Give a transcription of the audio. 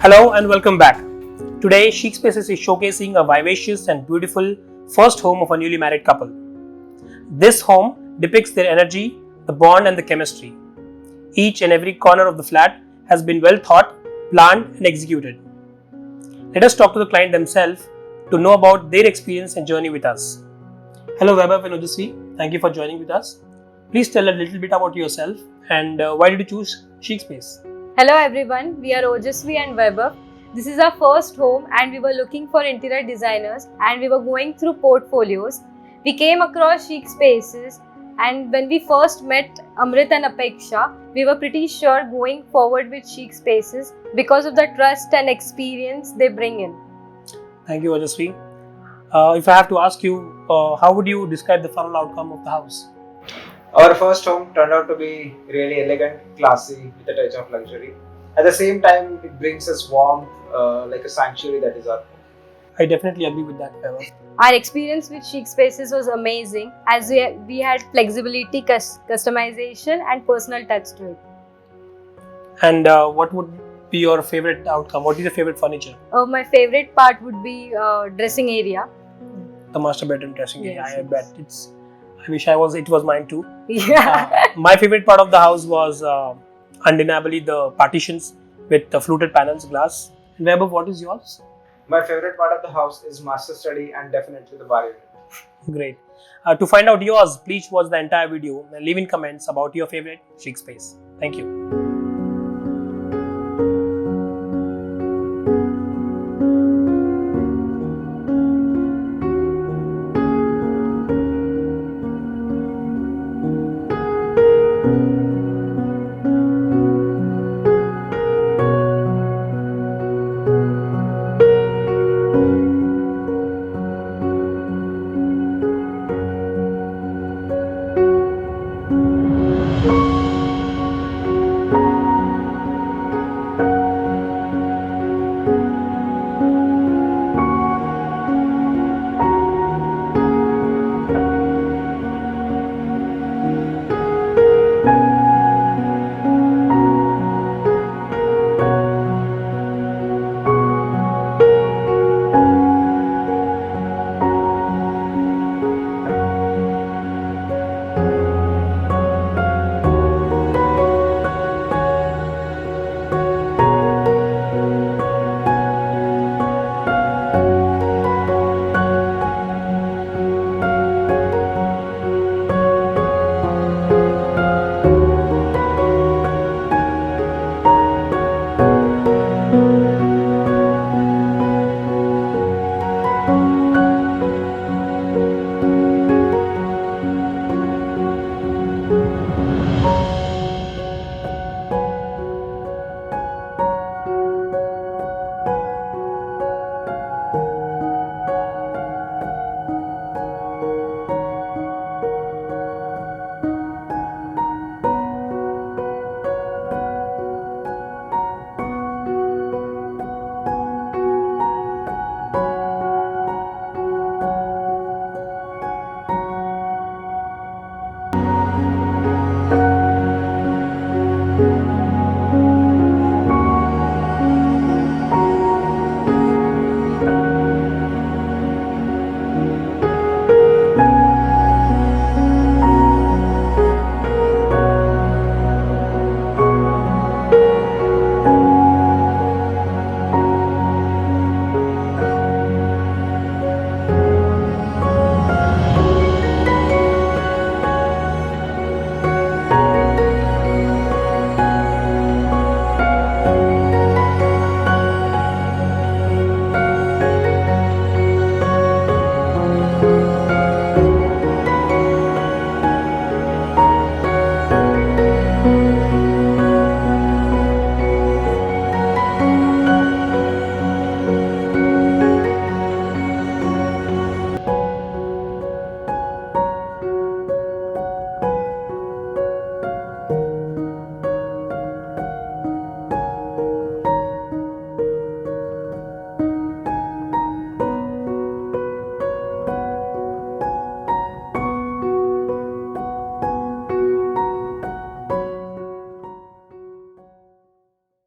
Hello and welcome back. Today, Chicspaces is showcasing a vivacious and beautiful first home of a newly married couple. This home depicts their energy, the bond and the chemistry. Each and every corner of the flat has been well thought, planned and executed. Let us talk to the client themselves to know about their experience and journey with us. Hello Vaibhav and Ojasvi, thank you for joining with us. Please tell a little bit about yourself and why did you choose Chicspace? Hello everyone, we are Ojasvi and Vaibhav. This is our first home and we were looking for interior designers and we were going through portfolios. We came across Chicspaces and when we first met Amrit and Apeksha, we were pretty sure going forward with Chicspaces because of the trust and experience they bring in. Thank you Ojasvi. If I have to ask you, how would you describe the final outcome of the house? Our first home turned out to be really elegant, classy, with a touch of luxury. At the same time, it brings us warmth, like a sanctuary that is our home. I definitely agree with that, Vaibhav. Our experience with Chicspaces was amazing as we had flexibility, customization and personal touch to it. And what would be your favorite outcome? What is your favorite furniture? My favorite part would be dressing area. The master bedroom dressing area. Yes, I bet I wish it was mine too. Yeah. My favorite part of the house was undeniably the partitions with the fluted panels, glass. And Vaibhav, what is yours? My favorite part of the house is master study and definitely the bar unit. Great. To find out yours, please watch the entire video and leave in comments about your favorite Chicspace. Thank you.